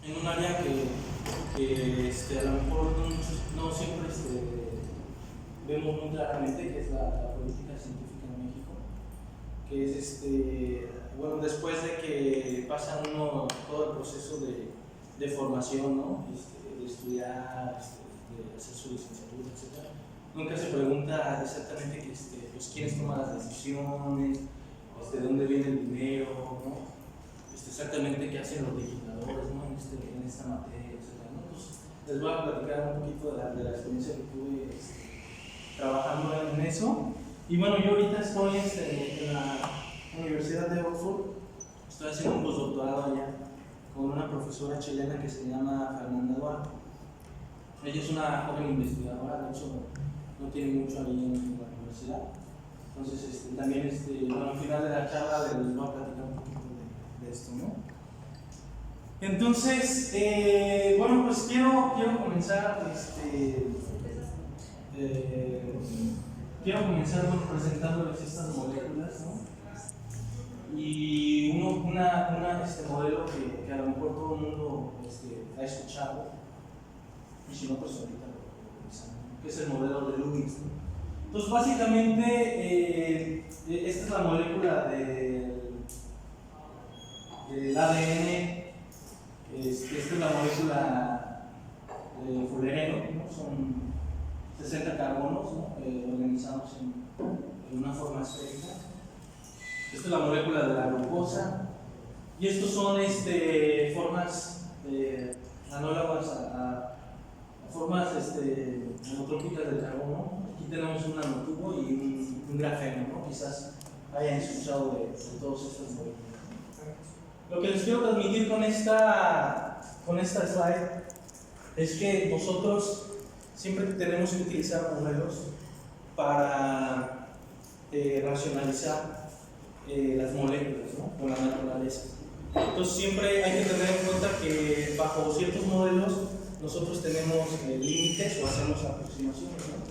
en un área que a lo mejor no siempre vemos muy claramente, que es la política científica en México, que es bueno, después de que pasa uno todo el proceso de formación, ¿no? De estudiar, de hacer su licenciatura, etc. Nunca se pregunta exactamente pues, quiénes toman las decisiones, de dónde viene el dinero, ¿no? Exactamente qué hacen los legisladores, ¿no? en esta materia, etc., ¿no? Pues, les voy a platicar un poquito de la experiencia que tuve trabajando en eso. Y bueno, yo ahorita estoy en la Universidad de Oxford, estoy haciendo un postdoctorado allá con una profesora chilena que se llama Fernanda Duarte. Ella es una joven investigadora, de hecho no tiene mucho ahí en la universidad. Entonces, también bueno, al final de la charla les voy a platicar un poquito de esto, ¿no? Entonces, bueno, pues quiero comenzar, presentándoles estas moléculas, ¿no? Y un modelo que a lo mejor todo el mundo ha escuchado, y si no, pues ahorita lo revisamos, que es el modelo de Lewis, ¿no? Entonces, básicamente, esta es la molécula del ADN, esta es la molécula de fullereno, ¿no? Son 60 carbonos, ¿no? Organizados en una forma esférica. Esta es la molécula de la glucosa, y estos son formas análogas a formas nanotrópicas del carbono. Aquí tenemos un nanotubo y un grafeno, ¿no? Quizás hayan escuchado de todas estas moléculas. Lo que les quiero transmitir con esta slide es que nosotros siempre tenemos que utilizar modelos para racionalizar las moléculas, ¿no? O la naturaleza. Entonces siempre hay que tener en cuenta que bajo ciertos modelos nosotros tenemos límites o hacemos aproximaciones, ¿no?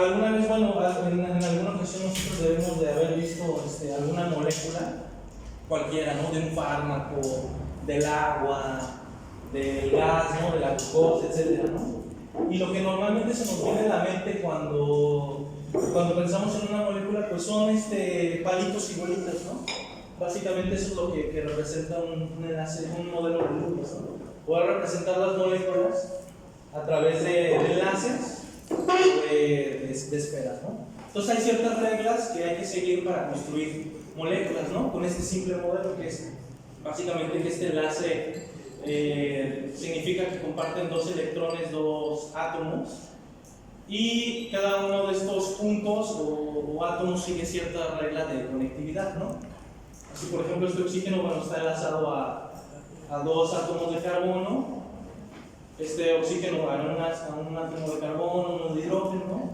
Alguna vez, bueno, en alguna ocasión nosotros debemos de haber visto alguna molécula cualquiera, ¿no? De un fármaco, del agua, del gas, ¿no? De la glucosa, etc., ¿no? Y lo que normalmente se nos viene a la mente cuando pensamos en una molécula, pues son palitos y bolitas, ¿no? Básicamente eso es lo que representa un enlace, un modelo de Lewis, ¿no? Poder representar las moléculas a través de enlaces o de esferas, ¿no? Entonces hay ciertas reglas que hay que seguir para construir moléculas, ¿no? Con este simple modelo que es básicamente que este enlace significa que comparten dos electrones, dos átomos, y cada uno de estos puntos o átomos sigue cierta regla de conectividad, ¿no? Así, por ejemplo, este oxígeno, bueno, está enlazado a dos átomos de carbono, este oxígeno a un átomo de carbono, uno de hidrógeno, ¿no?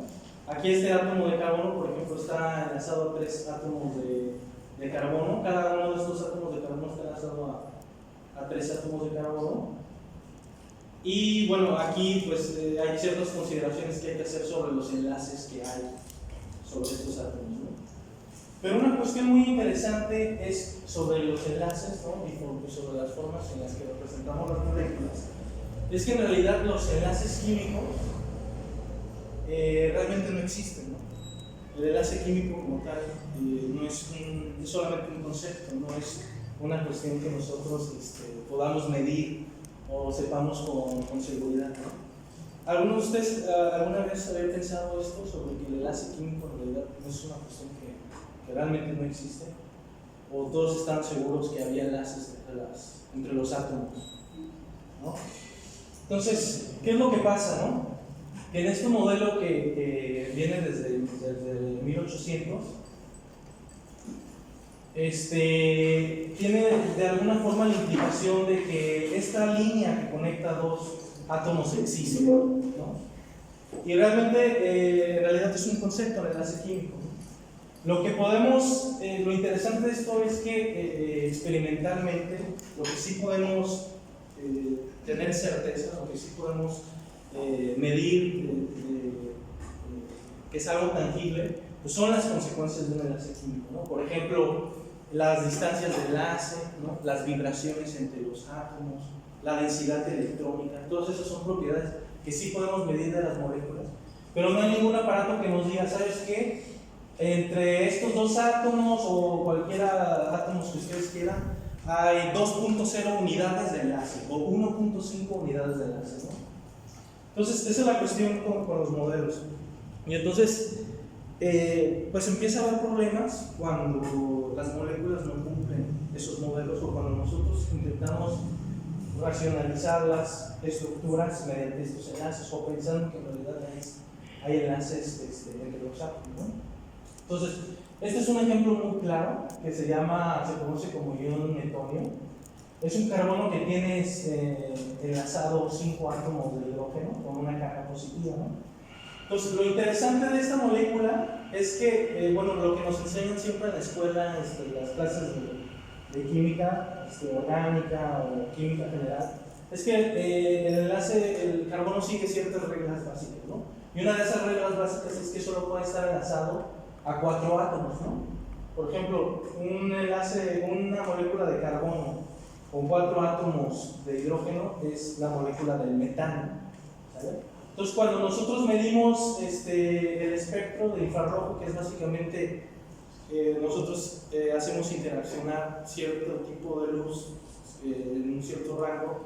Aquí este átomo de carbono, por ejemplo, está enlazado a tres átomos de carbono. Cada uno de estos átomos de carbono está enlazado a tres átomos de carbono. Y bueno, aquí pues hay ciertas consideraciones que hay que hacer sobre los enlaces que hay sobre estos átomos, ¿no? Pero una cuestión muy interesante es sobre los enlaces, ¿no? Y sobre las formas en las que representamos las moléculas. Es que en realidad los enlaces químicos realmente no existen, ¿no? El enlace químico como tal no es solamente un concepto, no es una cuestión que nosotros podamos medir o sepamos con seguridad, ¿no? ¿Algunos de ustedes alguna vez habían pensado esto sobre que el enlace químico en realidad no es una cuestión que realmente no existe? ¿O todos están seguros que había enlaces entre los átomos, ¿no? Entonces, ¿qué es lo que pasa, no? Que en este modelo que viene desde 1800, tiene de alguna forma la implicación de que esta línea que conecta dos átomos existe, ¿no? Y realmente, en realidad es un concepto de enlace químico, ¿no? Lo interesante de esto es que experimentalmente, lo que sí podemos tener certeza, lo que sí podemos medir, que es algo tangible, pues son las consecuencias de un enlace químico, ¿no? Por ejemplo, las distancias de enlace, ¿no? Las vibraciones entre los átomos, la densidad electrónica, todas esas son propiedades que sí podemos medir de las moléculas, pero no hay ningún aparato que nos diga, ¿sabes qué? Entre estos dos átomos o cualquiera átomos que ustedes quieran, hay 2.0 unidades de enlace o 1.5 unidades de enlace, ¿no? Entonces, esa es la cuestión con los modelos. Y entonces, pues empieza a haber problemas cuando las moléculas no cumplen esos modelos o cuando nosotros intentamos racionalizar las estructuras mediante estos enlaces o pensando que en realidad hay enlaces entre los átomos, ¿no? Entonces, este es un ejemplo muy claro que se conoce como ion metonio. Es un carbono que tiene enlazado 5 átomos de hidrógeno con una carga positiva, ¿no? Entonces, lo interesante de esta molécula es que, bueno, lo que nos enseñan siempre en la escuela, las clases de química orgánica o química general, es que el carbono sigue ciertas reglas básicas, ¿no? Y una de esas reglas básicas es que solo puede estar enlazado a 4 átomos, ¿no? Por ejemplo, una molécula de carbono con 4 átomos de hidrógeno es la molécula del metano, ¿sale? Entonces, cuando nosotros medimos el espectro de infrarrojo, que es básicamente nosotros hacemos interaccionar cierto tipo de luz en un cierto rango,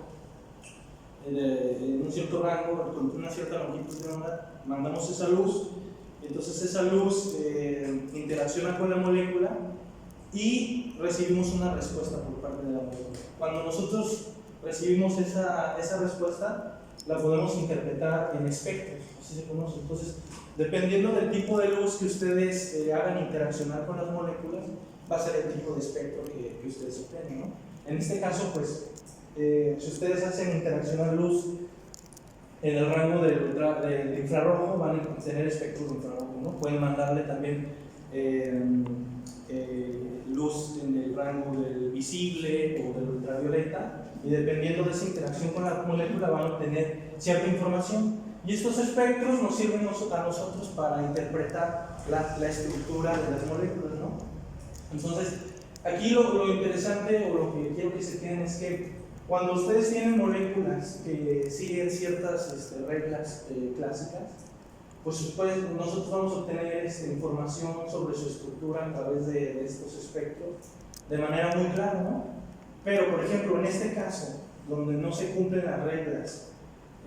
con una cierta longitud de onda, mandamos esa luz. Entonces esa luz interacciona con la molécula y recibimos una respuesta por parte de la molécula. Cuando nosotros recibimos esa respuesta, la podemos interpretar en espectros, así se conoce. Entonces, dependiendo del tipo de luz que ustedes hagan interaccionar con las moléculas, va a ser el tipo de espectro que ustedes obtienen, ¿no? En este caso, pues, si ustedes hacen interaccionar luz en el rango del infrarrojo, van a tener espectro de infrarrojo, ¿no? Pueden mandarle también luz en el rango del visible o del ultravioleta, y dependiendo de esa interacción con la molécula van a obtener cierta información. Y estos espectros nos sirven a nosotros para interpretar la estructura de las moléculas, ¿no? Entonces, aquí lo interesante o lo que quiero que se queden es que cuando ustedes tienen moléculas que siguen ciertas reglas clásicas, pues nosotros vamos a obtener información sobre su estructura a través de estos espectros de manera muy clara, ¿no? Pero, por ejemplo, en este caso, donde no se cumplen las reglas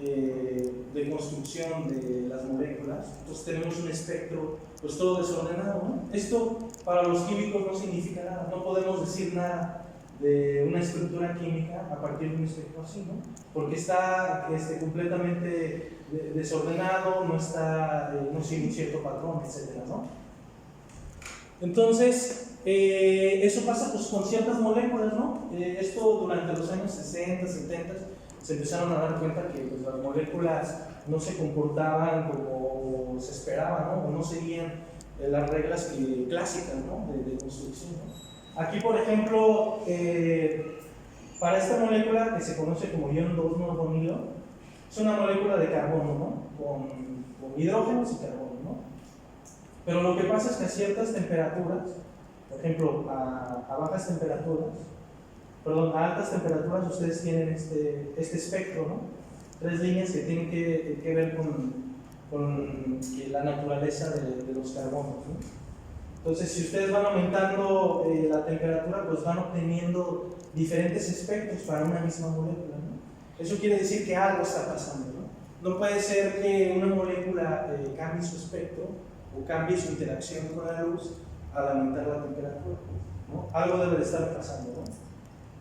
de construcción de las moléculas, entonces tenemos un espectro pues todo desordenado, ¿no? Esto para los químicos no significa nada, no podemos decir nada de una estructura química a partir de un espectro así, ¿no? Porque está completamente desordenado, no sigue un cierto patrón, etcétera, ¿no? Entonces, eso pasa pues, con ciertas moléculas, ¿no? Esto durante los años 60, 70 se empezaron a dar cuenta que pues, las moléculas no se comportaban como se esperaba, ¿no? O no seguían las reglas clásicas, ¿no? de construcción, ¿no? Aquí, por ejemplo, para esta molécula que se conoce como ion 2-norgonilo, es una molécula de carbono, ¿no? Con hidrógenos y carbono, ¿no? Pero lo que pasa es que a ciertas temperaturas, por ejemplo, a bajas temperaturas, perdón, a altas temperaturas ustedes tienen este espectro, ¿no? 3 líneas que tienen que ver con la naturaleza de los carbonos, ¿no? Entonces, si ustedes van aumentando la temperatura, pues van obteniendo diferentes espectros para una misma molécula, ¿no? Eso quiere decir que algo está pasando, ¿no? No puede ser que una molécula cambie su espectro o cambie su interacción con la luz al aumentar la temperatura, ¿no? Algo debe de estar pasando, ¿no?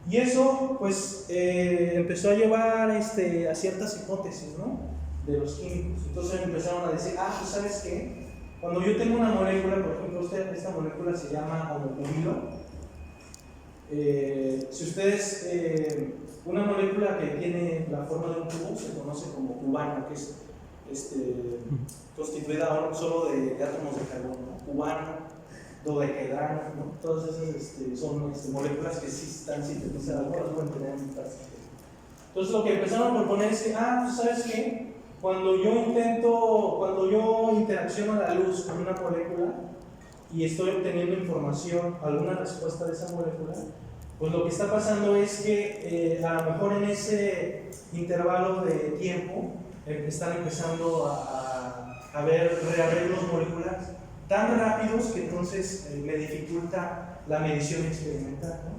Y eso, pues, empezó a llevar a ciertas hipótesis, ¿no? De los químicos. Entonces empezaron a decir, pues, ¿sabes qué? Cuando yo tengo una molécula, por ejemplo, esta molécula se llama homocubilo. Si ustedes, una molécula que tiene la forma de un cubo se conoce como cubano, que es constituida solo de átomos de carbono, ¿no? Cubano, dodecaedrano, ¿no? Todas esas son moléculas que sí están sintetizadas, algunas pueden tener muchas. Entonces lo que empezaron a proponer es que, pues, ¿sabes qué? Cuando yo interacciono la luz con una molécula y estoy obteniendo información, alguna respuesta de esa molécula, pues lo que está pasando es que a lo mejor en ese intervalo de tiempo están empezando a ver rearreglos moleculares tan rápidos que entonces me dificulta la medición experimental, ¿no?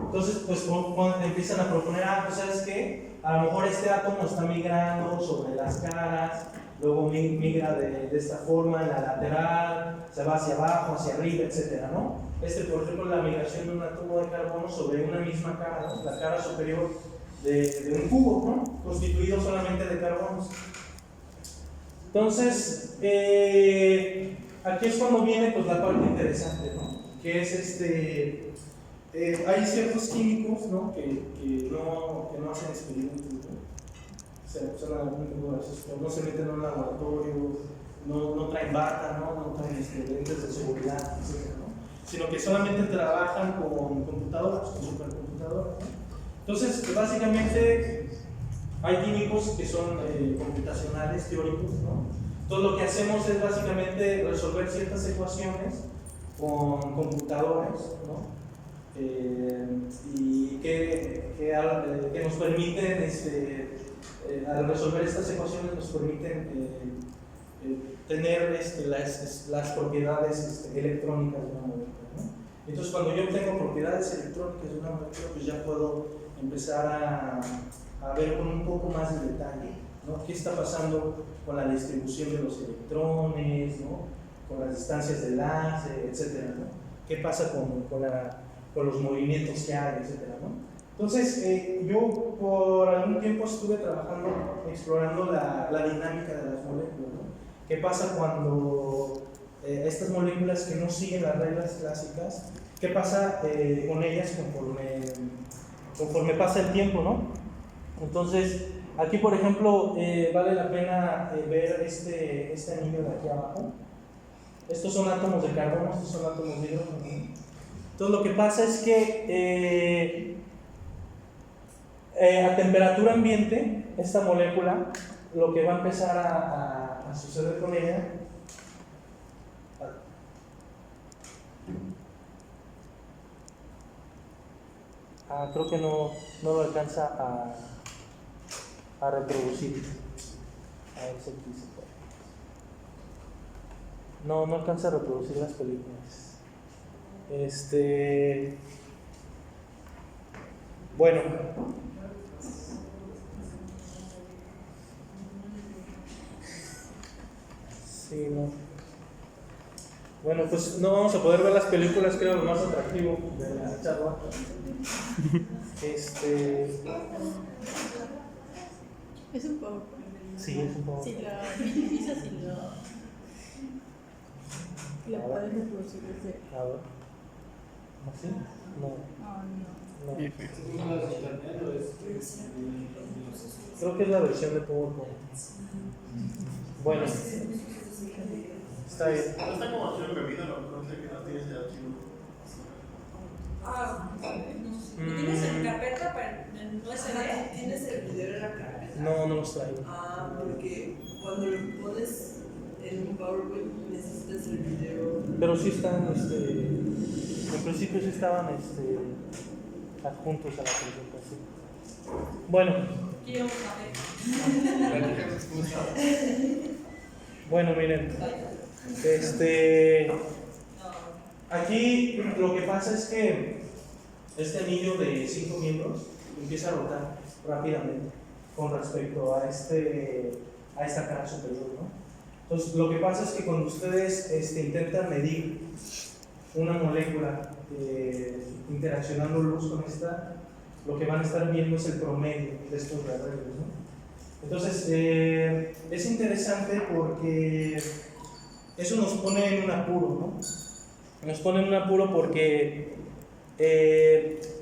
Entonces, pues cuando empiezan a proponer, pues sabes qué, a lo mejor este átomo está migrando sobre las caras, luego migra de esta forma en la lateral, se va hacia abajo, hacia arriba, etcétera, ¿no? Por ejemplo, la migración de un átomo de carbono sobre una misma cara, ¿no? La cara superior de un cubo, ¿no? Constituido solamente de carbonos. Entonces, aquí es cuando viene pues, la parte interesante, ¿no? Que es hay ciertos químicos, ¿no? Que no hacen experimentos, ¿no? No se meten en un laboratorio, no traen bata, no traen lentes de seguridad, etc., ¿no? Sino que solamente trabajan con computadoras, con supercomputadoras, ¿no? Entonces, básicamente, hay químicos que son computacionales, teóricos, ¿no? Entonces, lo que hacemos es básicamente resolver ciertas ecuaciones con computadores, ¿no? Y que nos permiten, al resolver estas ecuaciones, nos permiten tener las propiedades electrónicas de una molécula, ¿no? Entonces, cuando yo obtengo propiedades electrónicas de una molécula, pues ya puedo empezar a ver con un poco más de detalle, ¿no? ¿Qué está pasando con la distribución de los electrones, ¿no? Con las distancias de enlace, etcétera, ¿no? ¿Qué pasa con los movimientos que hay, etcétera, ¿no? Entonces, yo por algún tiempo estuve trabajando, explorando la dinámica de las moléculas, ¿no? ¿Qué pasa cuando estas moléculas que no siguen las reglas clásicas, qué pasa con ellas conforme pasa el tiempo, ¿no? Entonces, aquí por ejemplo, vale la pena ver este anillo de aquí abajo. Estos son átomos de carbono, estos son átomos de hidrógeno, ¿no? Entonces, lo que pasa es que a temperatura ambiente, esta molécula, lo que va a empezar a suceder con ella, creo que no lo alcanza a reproducir. A ver si aquí se puede. No alcanza a reproducir las películas. Bueno. Sí, no. Bueno, pues no vamos a poder ver las películas, creo, lo más atractivo de la charla. Es un poco. Sí, es un poco. Si lo minimizas y lo puedes reproducir desde. A ver. ¿Así? No. No. Creo que es la versión de PowerPoint. Bueno. Está bien. No está como archivo bebido, no sé que no tienes el archivo. ¿No tienes en carpeta para en USB? ¿Tienes el video en la carpeta? No los traigo. Porque cuando lo pones en un PowerPoint necesitas el video. Pero sí están, en principio sí estaban adjuntos a la presentación. Bueno. Quiero saber. Bueno, miren. Aquí lo que pasa es que este anillo de 5 miembros empieza a rotar rápidamente con respecto a esta cara superior, ¿no? Entonces, lo que pasa es que cuando ustedes intentan medir una molécula interaccionando luz con esta, lo que van a estar viendo es el promedio de estos rearreglos, ¿no? Entonces, es interesante porque eso nos pone en un apuro, ¿no? Nos pone en un apuro porque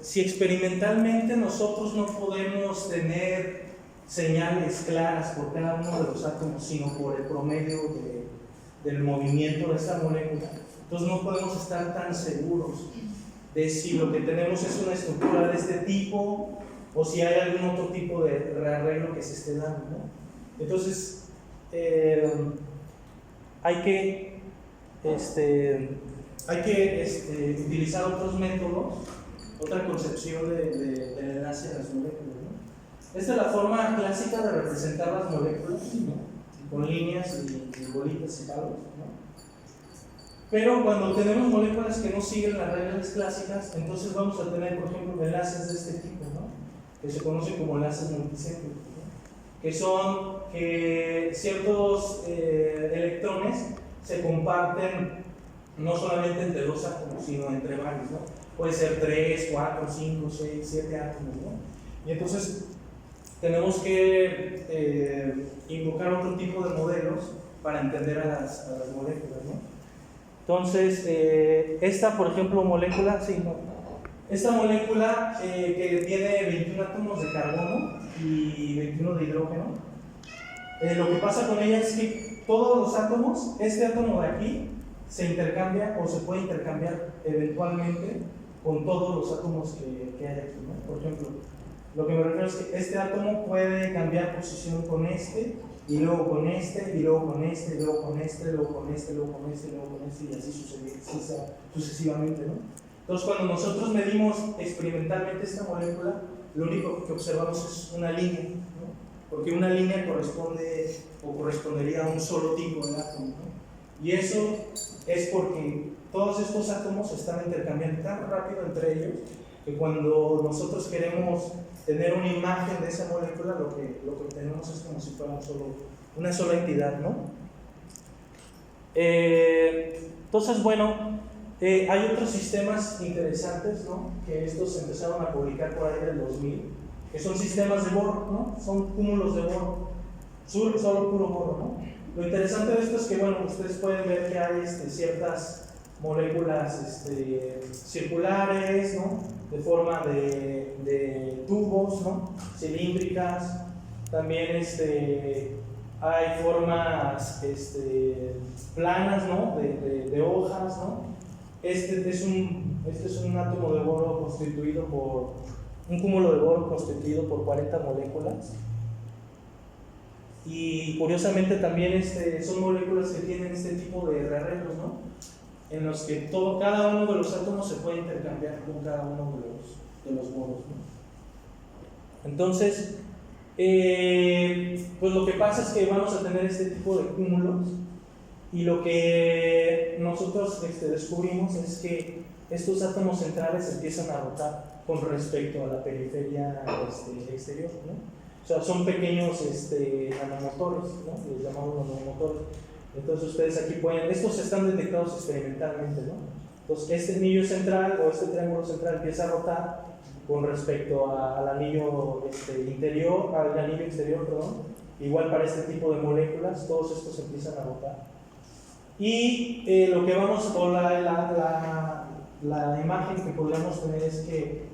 si experimentalmente nosotros no podemos tener señales claras por cada uno de los átomos, sino por el promedio del movimiento de esta molécula, entonces no podemos estar tan seguros de si lo que tenemos es una estructura de este tipo o si hay algún otro tipo de rearreglo que se esté dando, ¿no? Entonces, hay que hay que utilizar otros métodos, otra concepción del enlace de las moléculas, ¿no? Esta es la forma clásica de representar las moléculas, ¿no? Con líneas y bolitas y palos, ¿no? Pero cuando tenemos moléculas que no siguen las reglas clásicas, entonces vamos a tener, por ejemplo, enlaces de este tipo, ¿no? Que se conocen como enlaces multicéntricos, ¿no? Que son que ciertos electrones se comparten no solamente entre dos átomos, sino entre varios, ¿no? Puede ser 3, 4, 5, 6, 7 átomos, ¿no? Y entonces tenemos que invocar otro tipo de modelos para entender a las moléculas, ¿no? Entonces, esta, por ejemplo, molécula, sí, no. Esta molécula que tiene 21 átomos de carbono y 21 de hidrógeno, lo que pasa con ella es que todos los átomos, este átomo de aquí, se intercambia o se puede intercambiar eventualmente con todos los átomos que hay aquí, ¿no? Por ejemplo, lo que me refiero es que este átomo puede cambiar posición con este, y luego con este, y luego con este, y luego con este, luego con este, luego con este, luego con este, y así sucesivamente, ¿no? Entonces, cuando nosotros medimos experimentalmente esta molécula, lo único que observamos es una línea, ¿no? Porque una línea corresponde o correspondería a un solo tipo de átomo, ¿no? Y eso es porque todos estos átomos se están intercambiando tan rápido entre ellos que cuando nosotros queremos tener una imagen de esa molécula, lo que obtenemos es como si fuera una sola entidad, ¿no? Entonces, bueno, hay otros sistemas interesantes, ¿no? Que estos se empezaron a publicar por ahí del 2000, que son sistemas de Bohr, ¿no? Son cúmulos de Bohr, solo puro Bohr, ¿no? Lo interesante de esto es que, bueno, ustedes pueden ver que hay ciertas moléculas circulares, ¿no? De forma de tubos, ¿no? Cilíndricas. También hay formas planas, ¿no? De hojas, ¿no? Este es un átomo de boro constituido por un cúmulo de boro constituido por 40 moléculas. Y curiosamente también son moléculas que tienen este tipo de arreglos, ¿no? En los que cada uno de los átomos se puede intercambiar con cada uno de los boros, ¿no? Entonces, pues lo que pasa es que vamos a tener este tipo de cúmulos, y lo que nosotros descubrimos es que estos átomos centrales empiezan a rotar con respecto a la periferia exterior, ¿no? O sea, son pequeños nanomotores, ¿no? Les llamamos nanomotores. Entonces ustedes aquí estos están detectados experimentalmente, ¿no? Entonces este anillo central o este triángulo central empieza a rotar con respecto al anillo exterior, perdón. Igual para este tipo de moléculas, todos estos empiezan a rotar. Y lo que vamos, o la imagen que podríamos tener es que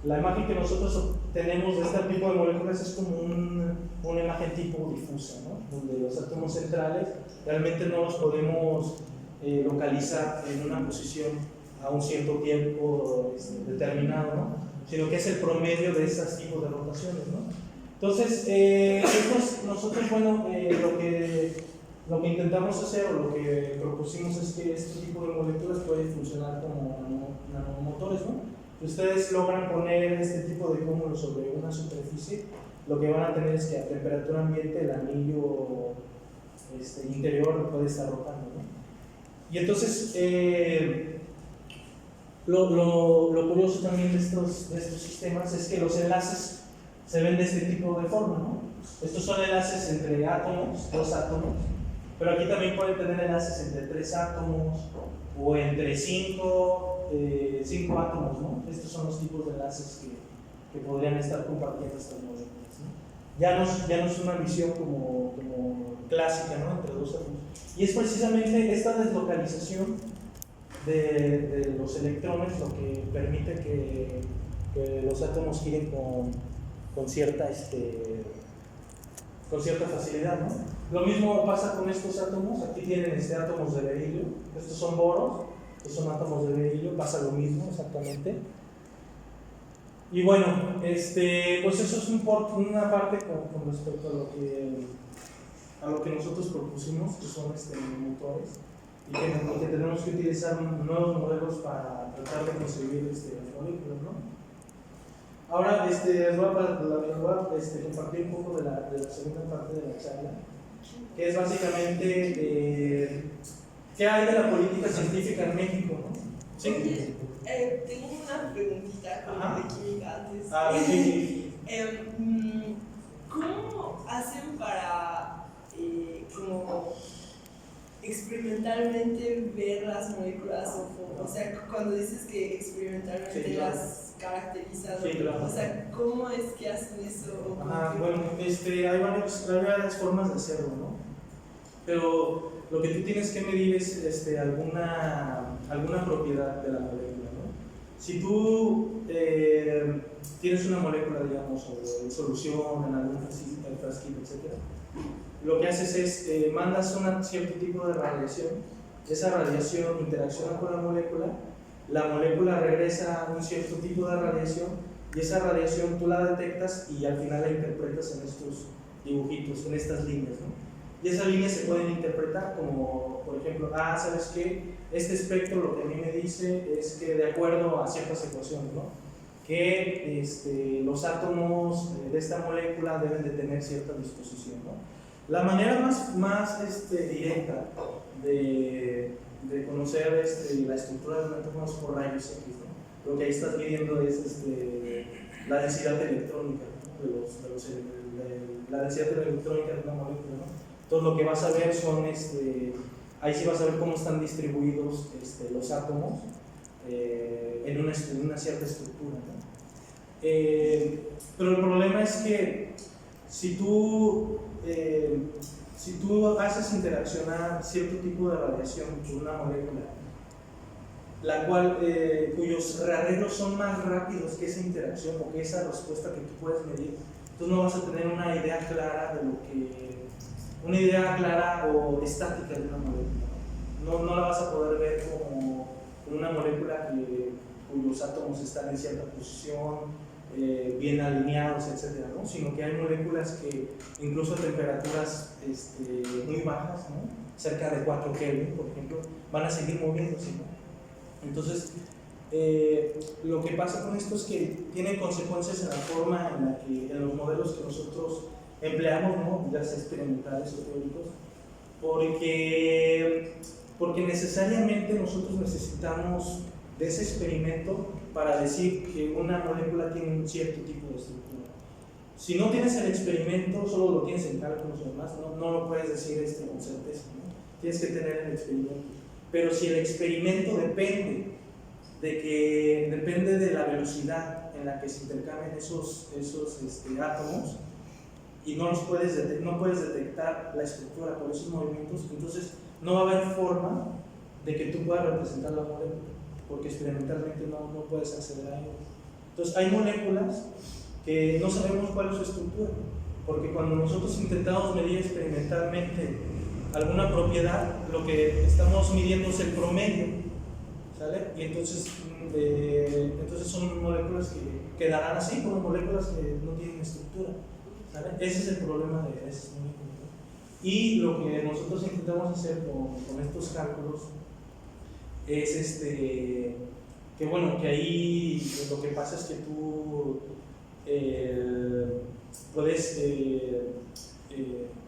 la imagen que nosotros tenemos de este tipo de moléculas es como una imagen tipo difusa, ¿no? Donde los átomos centrales realmente no los podemos localizar en una posición a un cierto tiempo determinado, ¿no? Sino que es el promedio de estos tipos de rotaciones, ¿no? Entonces, nosotros, bueno, lo que intentamos hacer o lo que propusimos es que este tipo de moléculas pueden funcionar como nanomotores, ¿no? Si ustedes logran poner este tipo de cúmulos sobre una superficie, lo que van a tener es que a temperatura ambiente el anillo interior puede estar rotando, ¿no? Y entonces, lo curioso también de estos sistemas es que los enlaces se ven de este tipo de forma, ¿no? Estos son enlaces entre átomos, dos átomos, pero aquí también pueden tener enlaces entre 3 átomos o entre 5 átomos, ¿no? Estos son los tipos de enlaces que podrían estar compartiendo estas moléculas, ¿no? Ya no es una visión como clásica, ¿no? Entre dos átomos. Y es precisamente esta deslocalización de los electrones lo que permite que los átomos giren con cierta facilidad, ¿no? Lo mismo pasa con estos átomos. Aquí tienen átomos de berilio, estos son boros, estos son átomos de berilio, pasa lo mismo exactamente. Y bueno, pues eso es una parte con respecto a lo que nosotros propusimos, que son motores. y que tenemos que utilizar nuevos modelos para tratar de conseguir las moléculas, ¿no? Ahora les voy a compartir un poco de la segunda parte de la charla, que es básicamente qué hay de la política científica en México, ¿no? Sí. Oye, tengo una preguntita con de química antes. Sí. ¿Cómo hacen para como experimentalmente ver las moléculas? O sea, cuando dices que experimentalmente Sí, claro. las caracterizan, Sí, claro. o sea, ¿cómo es que hacen eso? Bueno, hay varias formas de hacerlo, ¿no? Pero lo que tú tienes que medir es alguna propiedad de la molécula, ¿no? Si tú tienes una molécula, digamos, o en solución en algún frasquito, etc., lo que haces es mandas un cierto tipo de radiación, esa radiación interacciona con la molécula regresa un cierto tipo de radiación y esa radiación tú la detectas y al final la interpretas en estos dibujitos, en estas líneas, ¿no? Y esas líneas se pueden interpretar como, por ejemplo, ¿sabes qué? Este espectro lo que a mí me dice es que de acuerdo a ciertas ecuaciones, ¿no? Que los átomos de esta molécula deben de tener cierta disposición, ¿no? La manera más directa de conocer la estructura de un átomo es por rayos X, ¿no? Lo que ahí estás midiendo es la densidad electrónica, ¿no? La densidad electrónica de una molécula, ¿no? Entonces lo que vas a ver son, ahí sí vas a ver cómo están distribuidos los átomos en una cierta estructura, ¿no? Pero el problema es que si tú haces interaccionar cierto tipo de radiación con una molécula, cuyos arreglos son más rápidos que esa interacción o que esa respuesta que tú puedes medir, tú no vas a tener una idea clara o estática de una molécula. No la vas a poder ver como una molécula cuyos átomos están en cierta posición, bien alineados, etc., ¿no? Sino que hay moléculas que incluso a temperaturas muy bajas, ¿no? Cerca de 4 Kelvin, por ejemplo, van a seguir moviéndose, ¿no? Entonces, lo que pasa con esto es que tiene consecuencias en la forma en los modelos que nosotros empleamos, ¿no? Ya sea experimentales o teóricos, porque necesariamente nosotros necesitamos de ese experimento para decir que una molécula tiene un cierto tipo de estructura. Si no tienes el experimento, solo lo tienes en cálculos o demás, no lo puedes decir con certeza, ¿no? Tienes que tener el experimento. Pero si el experimento depende de la velocidad en la que se intercambian esos átomos y no puedes detectar la estructura por esos movimientos, entonces no va a haber forma de que tú puedas representar la molécula, porque experimentalmente no puedes acceder a ello. Entonces hay moléculas que no sabemos cuál es su estructura, porque cuando nosotros intentamos medir experimentalmente alguna propiedad, lo que estamos midiendo es el promedio, ¿sale? Y entonces son moléculas que quedarán así, como moléculas que no tienen estructura, ¿sale? Ese es el problema de esas moléculas. Y lo que nosotros intentamos hacer con estos cálculos es que ahí lo que pasa es que tú puedes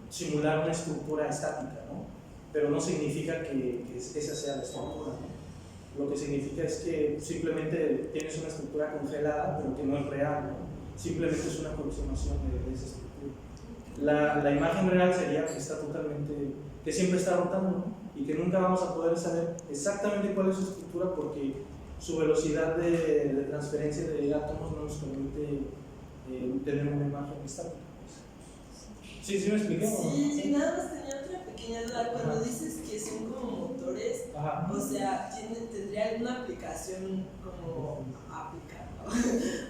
simular una estructura estática, ¿no? Pero no significa que esa sea la estructura, ¿no? Lo que significa es que simplemente tienes una estructura congelada, pero que no es real, ¿no? Simplemente es una aproximación de esa estructura. La imagen real sería que siempre está rotando, ¿no? Y que nunca vamos a poder saber exactamente cuál es su estructura porque su velocidad de transferencia de átomos no nos permite tener una imagen estática. ¿Sí me expliqué? Sí, nada más tenía otra pequeña duda. Cuando dices que son como motores, o sea, ¿tendría alguna aplicación como aplicada?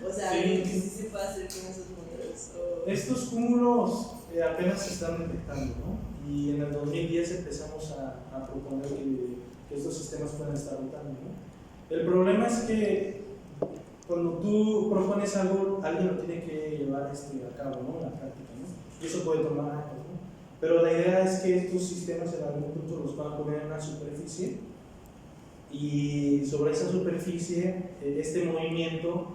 O sea, ¿algo que sí se puede hacer con esos motores? Estos cúmulos apenas se están detectando, ¿no? Y en el 2010 empezamos a proponer que estos sistemas puedan estar rotando, ¿no? El problema es que cuando tú propones algo, alguien lo tiene que llevar a cabo, ¿no? En la práctica, ¿no? Y eso puede tomar años, ¿no? Pero la idea es que estos sistemas en algún punto los van a poner en una superficie y sobre esa superficie este movimiento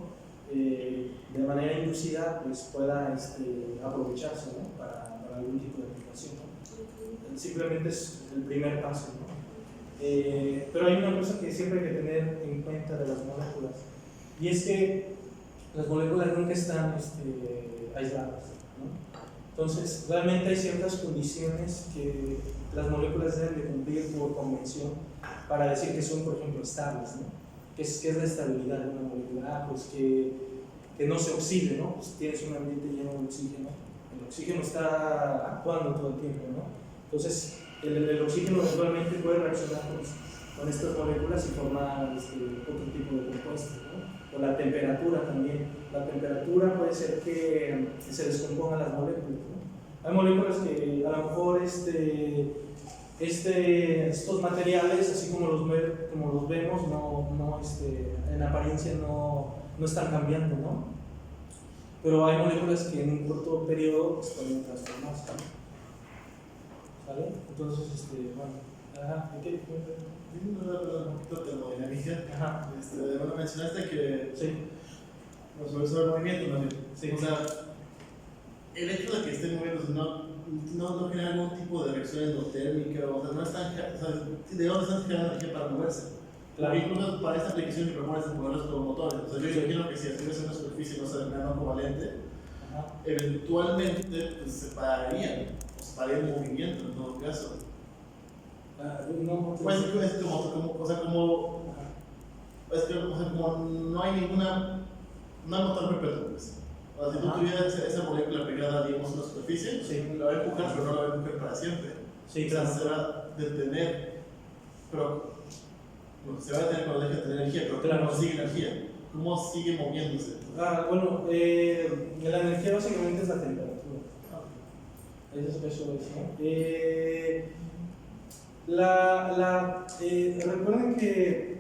de manera inducida pues pueda aprovecharse, ¿no? para algún tipo de aplicación, ¿no? Simplemente es el primer paso, ¿no? Pero hay una cosa que siempre hay que tener en cuenta de las moléculas, y es que las moléculas nunca están aisladas, ¿no? Entonces, realmente hay ciertas condiciones que las moléculas deben de cumplir por convención para decir que son, por ejemplo, estables, ¿no? ¿Qué es la estabilidad de una molécula? Pues que no se oxide, ¿no? Pues tienes un ambiente lleno de oxígeno, el oxígeno está actuando todo el tiempo, ¿no? Entonces, el oxígeno eventualmente puede reaccionar con estas moléculas y formar otro tipo de compuestos, ¿no? O la temperatura también. La temperatura puede ser que se descompongan las moléculas, ¿no? Hay moléculas que a lo mejor estos materiales, así como los vemos, en apariencia no están cambiando, ¿no? Pero hay moléculas que en un corto periodo pues, pueden transformarse, ¿no? ¿Vale? Entonces, bueno, ajá, ¿qué? Un poquito de termodinámica. Ajá. Bueno, mencionaste que Sí. sobre el movimiento, ¿no? Sí. O sea, el hecho de que estén moviéndose no genera algún tipo de reacción endotérmica, o sea, no están, o sea, ¿de dónde están generando energía para moverse? Claro. Incluso para esta aplicación que propones de moverlos con motores. O sea, yo imagino que si estuvieras en una superficie, no sé, de plano covalente, Ajá. eventualmente pues, se pararían, o se pararía el movimiento en todo caso. No, Pues es como, o sea, como, es que, o sea, como no hay ninguna, no hay motor perpetuo, pues. O sea, si tú tuvieras esa molécula pegada, digamos, a una superficie, sí, la va a empujar, pero no la va a empujar para siempre. sí, O sea, claro. se va a detener, pero bueno, se va a detener cuando deje de tener energía, pero Claro. ¿cómo consigue energía? ¿Cómo sigue moviéndose? Bueno, la energía básicamente es la temperatura. Eso es, ¿no? Recuerden que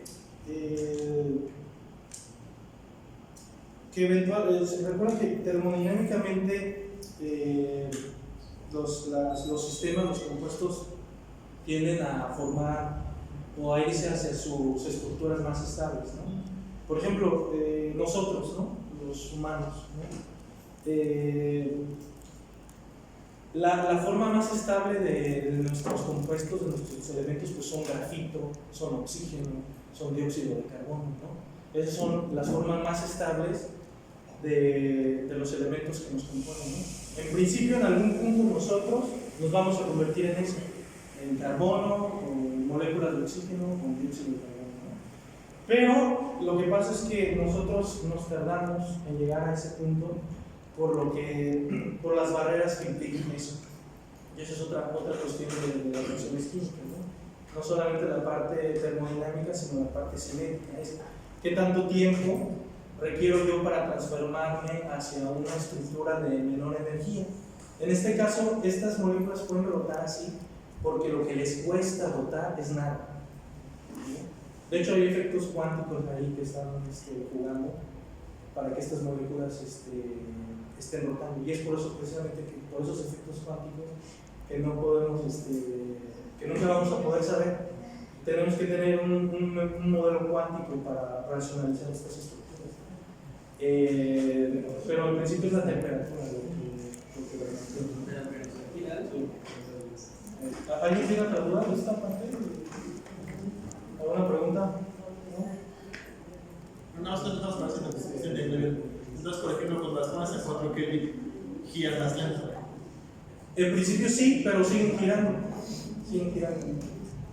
recuerden que termodinámicamente los sistemas, los compuestos tienden a formar o a irse hacia sus estructuras más estables, ¿no? Por ejemplo, nosotros, ¿no? Los humanos, ¿no? La forma más estable de nuestros compuestos, de nuestros elementos, pues son grafito, son oxígeno, son dióxido de carbono, ¿no? Esas son las formas más estables de los elementos que nos componen, ¿no? En principio, en algún punto nosotros nos vamos a convertir en eso, en carbono, con moléculas de oxígeno, con dióxido de carbono, ¿no? Pero lo que pasa es que nosotros nos tardamos en llegar a ese punto por las barreras que implican eso. Y eso es otra cuestión de las reacciones químicas, ¿no? No solamente la parte termodinámica, sino la parte cinética. Es qué tanto tiempo requiero yo para transformarme hacia una estructura de menor energía. En este caso, estas moléculas pueden rotar así porque lo que les cuesta rotar es nada. De hecho, hay efectos cuánticos ahí que están jugando para que estas moléculas estén rotando. Y es por eso, precisamente, que por esos efectos cuánticos que no podemos, que nunca vamos a poder saber. Tenemos que tener un modelo cuántico para racionalizar estas estructuras. Pero al principio es la temperatura ¿Alguien tiene otra duda de esta parte? ¿Alguna pregunta? No, estamos haciendo discusión de nivel. Entonces, por ejemplo, con las zonas a 4 Kelvin giran más lento. En principio sí, pero siguen girando. Siguen girando.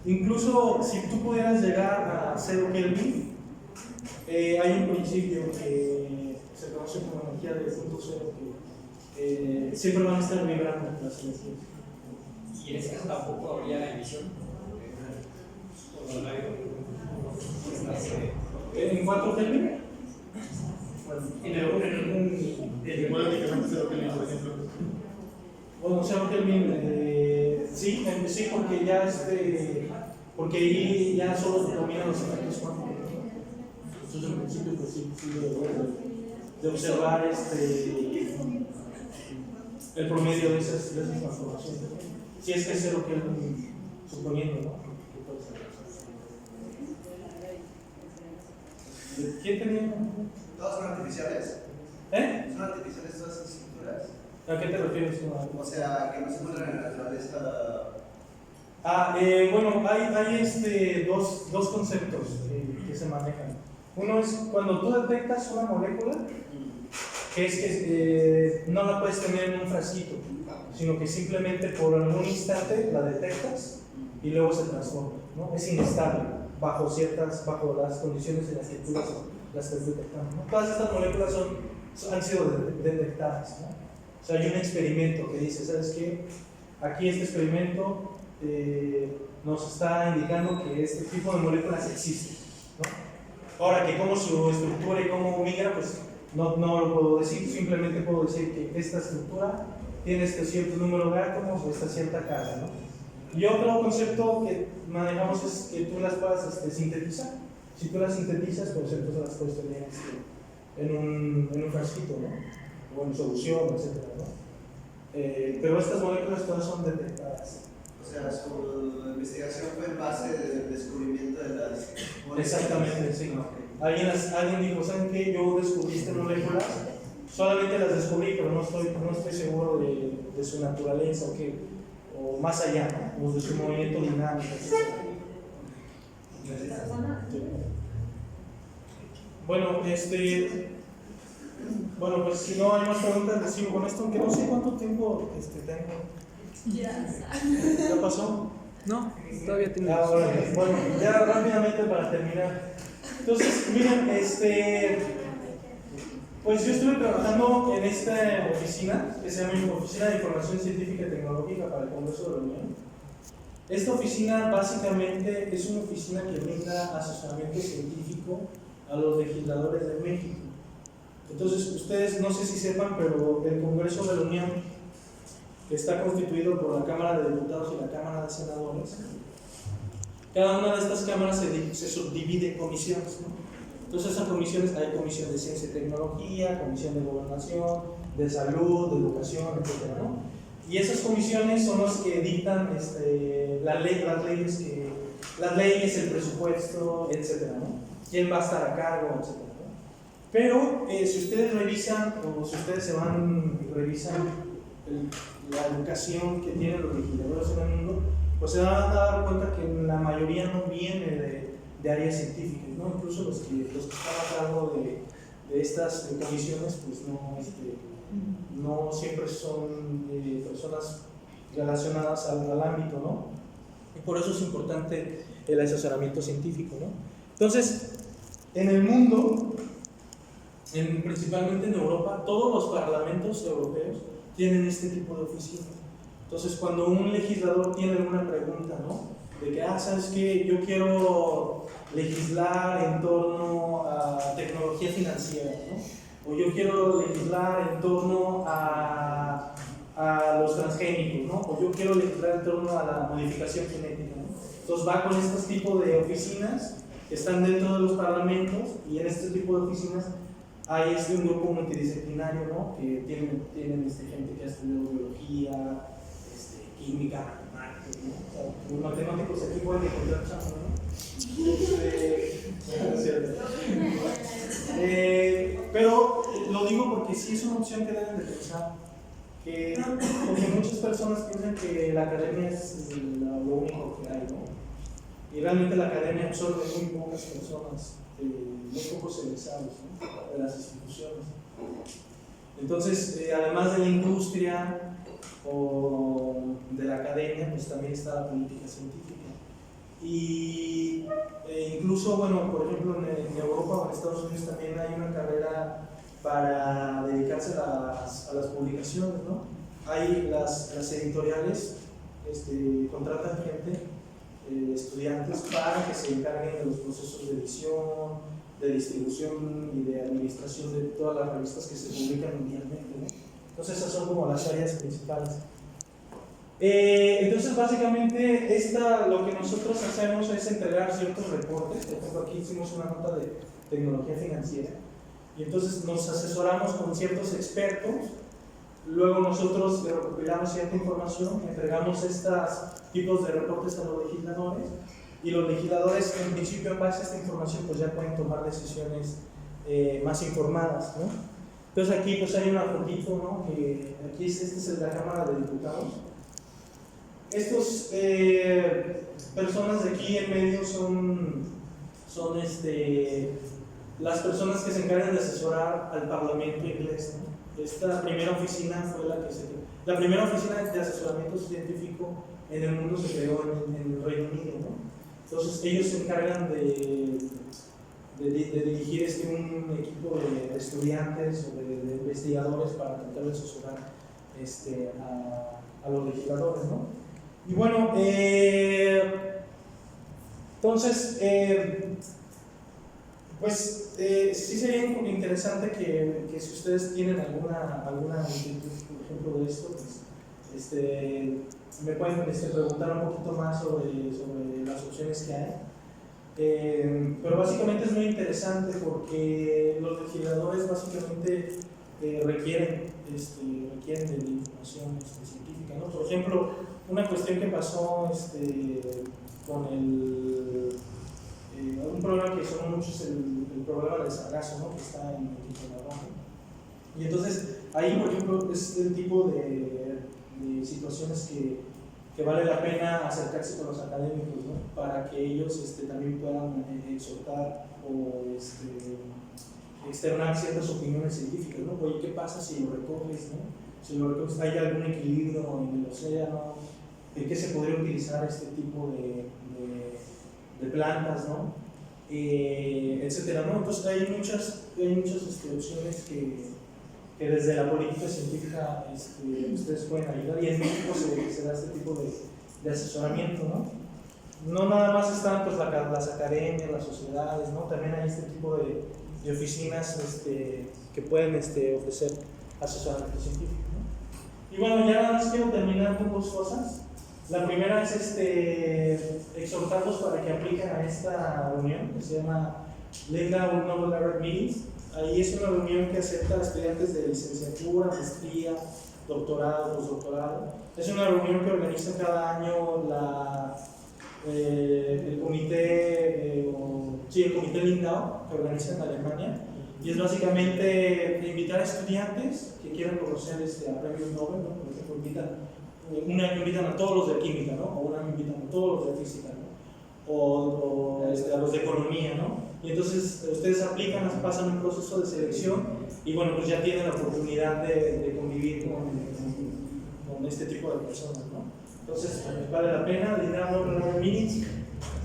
Incluso si tú pudieras llegar a 0 Kelvin, hay un principio que se conoce como energía de punto cero, que siempre van a estar vibrando las energías. Y en ese caso tampoco habría la emisión. ¿En 4 Kelvin? Hipotéticamente 0 Kelvin, por ejemplo. Bueno, 0 Kelvin, sí, porque ya porque ahí ya solo se dominan los efectos cuánticos. Entonces, en principio, pues sí, de observar el promedio de esas transformaciones. Si es que es lo que él suponiendo, ¿no? ¿Quién tenía? ¿Todas son artificiales? ¿Eh? ¿Son artificiales todas esas estructuras? ¿A qué te refieres? O sea, que no se encuentran en la naturaleza. Bueno, hay dos conceptos que se manejan. Uno es cuando tú detectas una molécula, que es que no la puedes tener en un frasquito, sino que simplemente por algún instante la detectas y luego se transforma, ¿no? Es inestable bajo las condiciones en las que tú las estás detectando, ¿no? Todas estas moléculas han sido detectadas, ¿no? O sea, hay un experimento que dice, ¿sabes qué? Aquí este experimento nos está indicando que este tipo de moléculas existen, ¿no? Ahora, que cómo su estructura y cómo migra, pues no lo puedo decir, simplemente puedo decir que esta estructura tiene este cierto número de átomos o esta cierta carga, ¿no? Y otro concepto que manejamos es que tú las puedas sintetizar. Si tú las sintetizas, pues entonces las puedes tener en un frasquito, ¿no? O en solución, etc., ¿no? Pero estas moléculas todas son detectadas. O sea, su investigación fue en base del descubrimiento de las moléculas. Exactamente, sí. Okay. Alguien dijo, ¿saben qué? Yo descubrí estas moléculas, solamente las descubrí, pero no estoy seguro de su naturaleza o más allá, ¿no? O de su movimiento dinámico, etc. Bueno, pues si no hay más preguntas, les sigo con esto, aunque no sé cuánto tiempo tengo. ¿Ya pasó? No, todavía tengo. Bueno, ya rápidamente para terminar. Entonces, miren, pues yo estuve trabajando en esta oficina, que se llama Oficina de Información Científica y Tecnológica para el Congreso de la Unión. Esta oficina básicamente es una oficina que brinda asesoramiento científico a los legisladores de México. Entonces, ustedes no sé si sepan, pero el Congreso de la Unión, que está constituido por la Cámara de Diputados y la Cámara de Senadores, cada una de estas cámaras se subdivide en comisiones, ¿no? Entonces, esas comisiones, hay comisión de ciencia y tecnología, comisión de gobernación, de salud, de educación, etc., ¿no? Y esas comisiones son las que dictan las leyes, el presupuesto, etc., ¿no? Quién va a estar a cargo, etc., ¿no? Pero si ustedes revisan, o si ustedes revisan la educación que tienen los legisladores en el mundo, pues se van a dar cuenta que la mayoría no viene de áreas científicas, ¿no? Incluso los que están a cargo de estas comisiones, pues no siempre son personas relacionadas al ámbito, ¿no? Y por eso es importante el asesoramiento científico, ¿no? Entonces, en el mundo, principalmente en Europa, todos los parlamentos europeos tienen este tipo de oficinas. Entonces, cuando un legislador tiene alguna pregunta, ¿no? De que, ¿sabes qué? Yo quiero legislar en torno a tecnología financiera, ¿no? O yo quiero legislar en torno a los transgénicos, ¿no? O yo quiero legislar en torno a la modificación genética, ¿no? Entonces va con este tipo de oficinas que están dentro de los parlamentos, y en este tipo de oficinas hay un grupo multidisciplinario, ¿no? Que tienen gente que ha estudiado biología, química, marketing, ¿no? O sea, los matemáticos aquí pueden encontrar chamba, ¿no? Pero lo digo porque sí es una opción que deben de pensar, porque muchas personas piensan que la academia es lo único que hay, ¿no? Y realmente la academia absorbe muy pocas personas, muy pocos egresados, ¿no? De las instituciones. Entonces, además de la industria o de la academia, pues también está la política científica. Y incluso, bueno, por ejemplo, en Europa o en Estados Unidos también hay una carrera para dedicarse a las publicaciones, ¿no? Hay las editoriales contratan gente, estudiantes, para que se encarguen de los procesos de edición, de distribución y de administración de todas las revistas que se publican mundialmente, ¿no? Entonces esas son como las áreas principales. Entonces básicamente lo que nosotros hacemos es entregar ciertos reportes. Por ejemplo, aquí hicimos una nota de tecnología financiera, y entonces nos asesoramos con ciertos expertos Luego nosotros recopilamos cierta información, entregamos estos tipos de reportes a los legisladores y los legisladores en principio en base a esta información pues ya pueden tomar decisiones más informadas, ¿no? Entonces aquí pues hay una fotito, ¿no? Que aquí esta es la Cámara de Diputados. Estos personas de aquí en medio son las personas que se encargan de asesorar al Parlamento inglés, ¿no? Esta primera oficina fue la primera oficina de asesoramiento científico en el mundo se creó en el Reino Unido, ¿no? Entonces ellos se encargan de dirigir un equipo de estudiantes o de investigadores para tratar de asesorar a los legisladores, ¿no? Y bueno, entonces pues sí sería interesante que si ustedes tienen alguna inquietud, por ejemplo, de esto, pues me pueden preguntar un poquito más sobre las opciones que hay. Pero básicamente es muy interesante porque los legisladores básicamente requieren de información científica, ¿no? Por ejemplo, una cuestión que pasó con un problema que son muchos, el problema del sargazo, ¿no? Que está en Quintana Roo. Y entonces ahí, por ejemplo, es el tipo de situaciones que vale la pena acercarse con los académicos, ¿no? Para que ellos también puedan exhortar o externar ciertas opiniones científicas, ¿no? Oye, ¿qué pasa si lo recoges, ¿no? Si lo recoges, ¿hay algún equilibrio en el océano? ¿En qué se podría utilizar este tipo de plantas, ¿no? Etcétera, ¿no? Entonces hay muchas opciones que desde la política científica ustedes pueden ayudar, y en México se da este tipo de asesoramiento, ¿no? No nada más están pues, las academias, las sociedades, ¿no? También hay este tipo de oficinas que pueden ofrecer asesoramiento científico, ¿no? Y bueno, ya nada más quiero terminar con dos cosas. La primera es exhortarlos para que apliquen a esta reunión que se llama Linda Noble Laureate Meetings. Ahí es una reunión que acepta a estudiantes de licenciatura, maestría, doctorado, postdoctorado. Es una reunión que organiza cada año el comité Lindau, que organiza en Alemania. Y es básicamente invitar a estudiantes que quieran conocer a premios Nobel, ¿no? Por ejemplo, un año invitan a todos los de química, ¿no? O un año invitan a todos los de física, ¿no? O a los de economía, ¿no? Y entonces ustedes aplican, pasan un proceso de selección y bueno, pues ya tienen la oportunidad de convivir con este tipo de personas, ¿no? Entonces vale la pena, liderar meetings.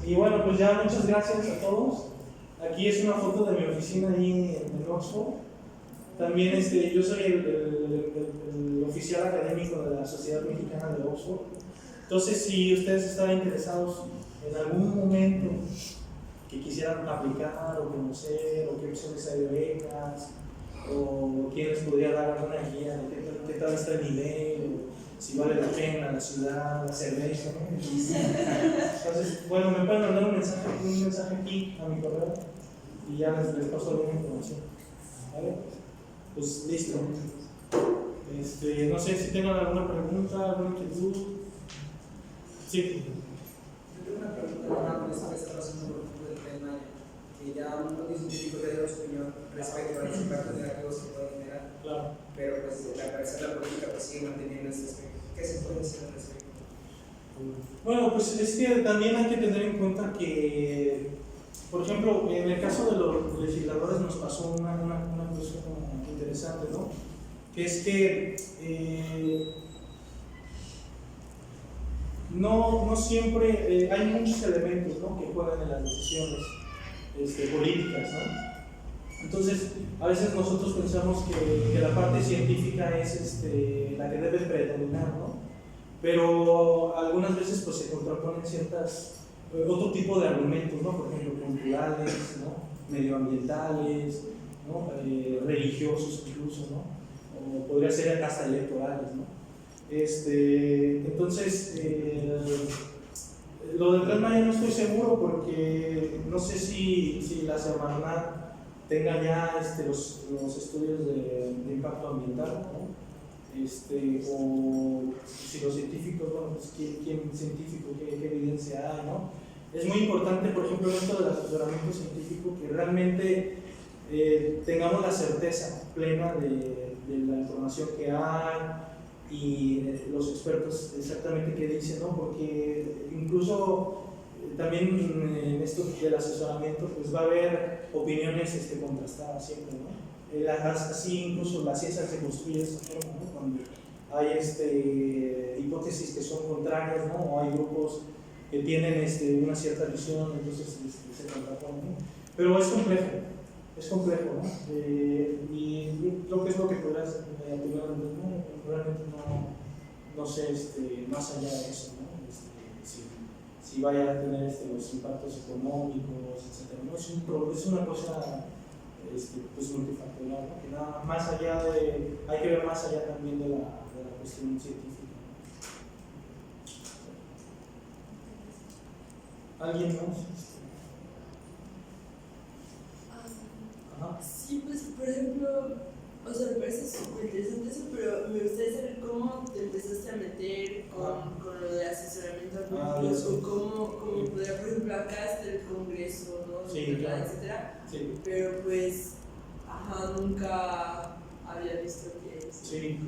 Y bueno, pues ya muchas gracias a todos. Aquí es una foto de mi oficina ahí en Oxford. También yo soy el oficial académico de la Sociedad Mexicana de Oxford. Entonces, si ustedes están interesados en algún momento que quisieran aplicar o conocer, o qué opciones hay de becas, o quién les podría dar alguna guía de qué tal está el nivel, o si vale la pena la ciudad, la cerveza, ¿no? Entonces, bueno, me pueden mandar un mensaje aquí a mi correo y ya les paso alguna información. ¿Vale? Pues listo. No sé si tengan alguna pregunta, alguna inquietud. Sí. Yo tengo una pregunta con esto que está pasando por ejemplo del Tren Maya, que ya un científico ya dio su opinión respecto a los impactos negativos que puede generar, Claro. pero pues al parecer la política pues sigue manteniendo este aspecto. ¿Qué se puede hacer al respecto? Bueno, pues es que también hay que tener en cuenta que, por ejemplo, en el caso de los legisladores nos pasó una cosa interesante, ¿no? Que es que no siempre hay muchos elementos, ¿no? Que juegan en las decisiones políticas, ¿no? Entonces, a veces nosotros pensamos que la parte científica es la que debe predominar, ¿no? Pero algunas veces pues, se contraponen otro tipo de argumentos, ¿no? Por ejemplo, culturales, ¿no? Medioambientales, ¿no? Religiosos incluso, ¿no? O podría ser hasta electorales, ¿no? Entonces, lo del Tren Maya no estoy seguro porque no sé si la Semarnat tenga ya los estudios de impacto ambiental, ¿no? o si los científicos, bueno, pues quién científico, qué evidencia hay, ¿no? Es muy importante, por ejemplo, esto del asesoramiento científico, que realmente tengamos la certeza plena de la información que hay y los expertos exactamente qué dicen, ¿no? Porque incluso también en esto del asesoramiento pues va a haber opiniones contrastadas siempre, ¿no? Así incluso la ciencia se construye de esta forma, ¿no? Cuando hay hipótesis que son contrarias, ¿no? O hay grupos que tienen una cierta visión, entonces se contraponen, ¿no? Pero es complejo, ¿no? Y creo que es lo que podrás realmente no sé más allá de eso, ¿no? Si vaya a tener los impactos económicos, etc. ¿no? Es una cosa pues multifactorial, ¿no? Que nada más allá hay que ver más allá también de la cuestión científica. ¿Alguien más? Ajá. Sí, pues por ejemplo, o sea, me parece súper interesante eso, pero me gustaría saber cómo te empezaste a meter con lo de asesoramiento a políticos, o cómo podría, por ejemplo, acá está el Congreso, ¿no? Sí, claro. Etcétera. Sí. Pero pues, nunca había visto que eso. Sí.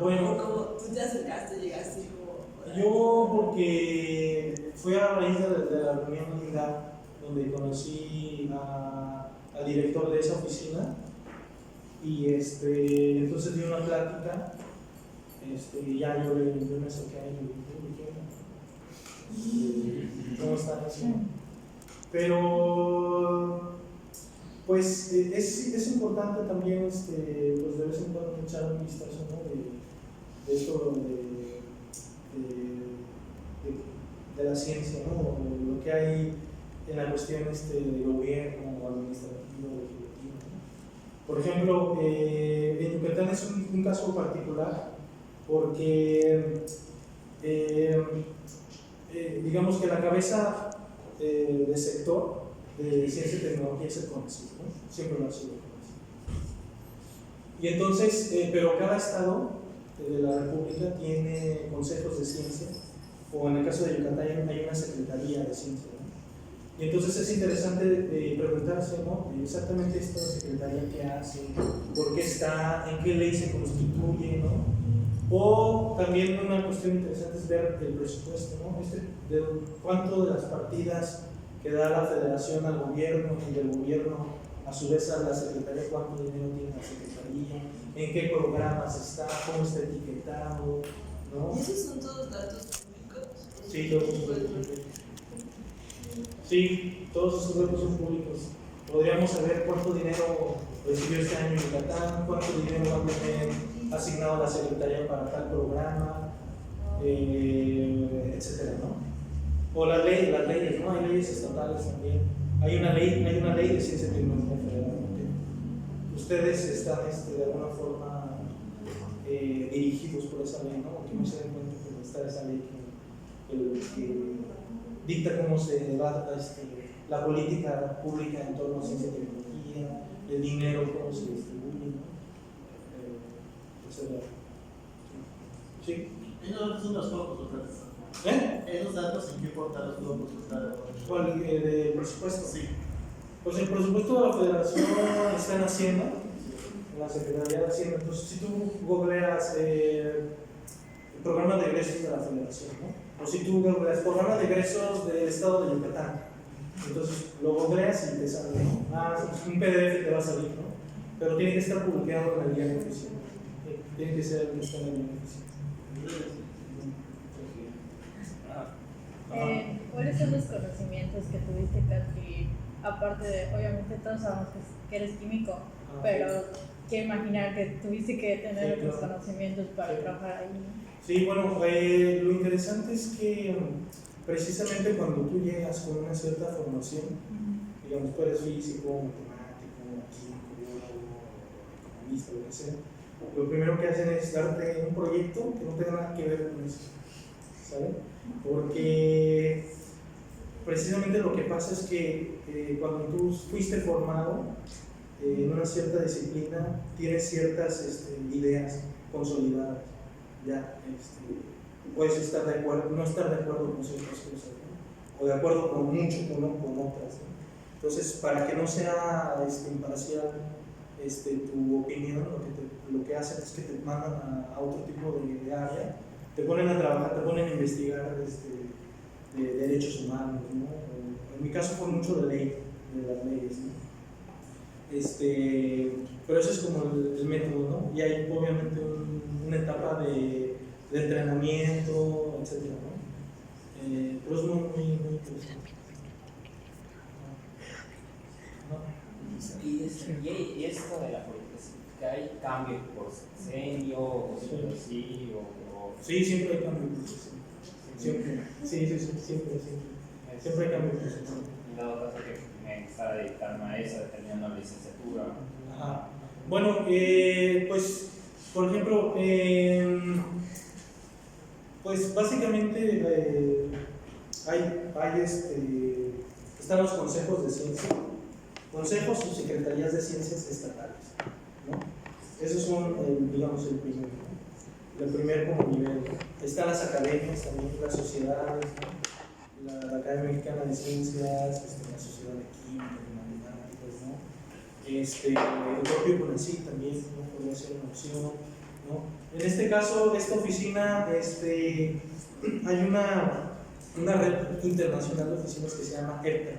Bueno, como tú te acercaste, llegaste y como. Yo, porque fue a raíz de la reunión linda donde conocí al director de esa oficina y entonces di una plática y ya yo me acerqué a él y le dije, ¿cómo están? Pero pues es importante también pues de vez en cuando echar un vistazo, ¿no? de esto de la ciencia, ¿no? O lo que hay en la cuestión de gobierno o administrativo o legislativo, ¿no? Por ejemplo, en Yucatán es un caso particular porque digamos que la cabeza de sector de ciencia y tecnología es el CONACYT, ¿no? Siempre lo ha sido el CONACYT. Y entonces, pero cada estado de la República tiene consejos de ciencia, o en el caso de Yucatán hay una secretaría de ciencia, ¿no? Y entonces es interesante preguntarse, ¿no? Exactamente esta secretaría qué hace, por qué está, en qué ley se constituye, ¿no? O también una cuestión interesante es ver el presupuesto, ¿no? De cuánto de las partidas que da la federación al gobierno y del gobierno a su vez a la secretaría, cuánto dinero tiene la secretaría, en qué programas está, cómo está etiquetado, ¿no? ¿Y esos son todos datos públicos? Sí, todos son públicos. Sí, todos esos datos son públicos. Podríamos saber cuánto dinero recibió este año Yucatán, cuánto dinero va a tener asignado la secretaría para tal programa, etcétera, ¿no? O las leyes, ¿no? Hay leyes estatales también. Hay una ley de ciencia y tecnología federal. Ustedes están de alguna forma dirigidos por esa ley, ¿no? Que no se den cuenta que está esa ley que dicta cómo se va la política pública en torno a ciencia y tecnología, el dinero, cómo se distribuye, ¿no? Etcétera. Sí. Esos datos son los pocos portales. Esos datos en qué portal los puedo consultar. ¿Cuál? ¿De presupuesto? Sí. Pues el presupuesto de la federación está en Hacienda, en la Secretaría de Hacienda. Entonces, si tú googleas el programa de egresos de la federación, ¿no? O si tú googleas programa de egresos del estado de Yucatán, entonces lo googleas y te sale, ¿no? Un PDF te va a salir, ¿no? Pero tiene que estar publicado en el diario oficial. Tiene que ser el que está en el diario oficial. ¿Cuáles son los conocimientos que tuviste que adquirir? Aparte de, obviamente todos sabemos que eres químico, pero quiero imaginar que tuviste que tener otros conocimientos para trabajar ahí, ¿no? Sí, bueno, lo interesante es que precisamente cuando tú llegas con una cierta formación, digamos, tú eres físico, matemático, químico, biólogo, economista, lo que sea, lo primero que hacen es darte un proyecto que no tenga nada que ver con eso, ¿sabes? Porque precisamente lo que pasa es que cuando tú fuiste formado en una cierta disciplina, tienes ciertas ideas consolidadas. Ya, puedes estar de acuerdo, no estar de acuerdo con ciertas cosas, ¿no? O de acuerdo con mucho, con otras, ¿no? Entonces, para que no sea imparcial tu opinión, lo que hacen es que te mandan a otro tipo de área, te ponen a trabajar, te ponen a investigar de derechos humanos, ¿no? En mi caso fue mucho de ley, de las leyes, ¿no? Pero ese es como el método, ¿no? Y hay obviamente una etapa de entrenamiento, etcétera, ¿no? Pero es muy interesante. Y esto de la política, que hay cambio por sexenio o así, o... Sí, siempre hay cambio por sexenio. Siempre. Sí, siempre hay cambio por sexenio. En dado caso que me gustara dedicarme a eso, terminando la licenciatura. Ajá. Bueno, pues, por ejemplo, pues básicamente están los consejos de ciencia, consejos o secretarías de ciencias estatales, ¿no? Esos son, digamos, el primer como nivel. Están las academias también, las sociedades, ¿no? La Academia Mexicana de Ciencias, la Sociedad de Química, de Matemáticas, ¿no? El propio CONACYT también, ¿no? Podría ser una opción, ¿no? En este caso, esta oficina, hay una red internacional de oficinas que se llama EPTA,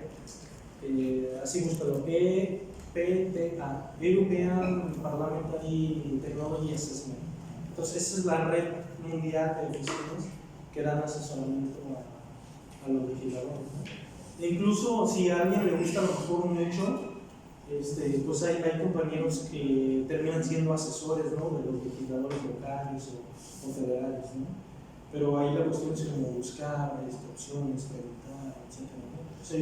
así búscalo, EPTA, European Parliamentary Technology Assessment. Entonces, esa es la red mundial de oficinas que dan asesoramiento a los legisladores, ¿no? E incluso si a alguien le gusta a lo mejor mucho, pues hay compañeros que terminan siendo asesores, ¿no? De los legisladores locales o federales, ¿no? Pero ahí la cuestión es como buscar opciones, preguntar, etc., ¿no? O sea,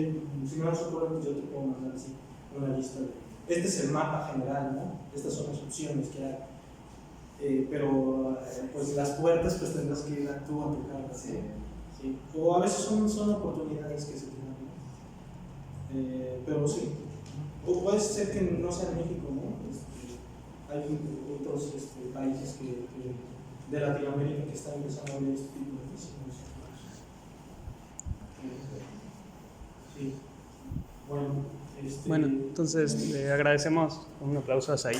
si me das ocurre, pues yo te puedo mandar así una lista este es el mapa general, ¿no? Estas son las opciones que hay. Pero pues las puertas pues tendrás que ir tú a tocar, ¿sí? Sí. O a veces son oportunidades que se tienen, ¿no? Pero sí. O puede ser que no sea en México, ¿no? Hay otros países de Latinoamérica que están empezando a ver este tipo de oficinas. Sí. Bueno, entonces le agradecemos un aplauso a Said.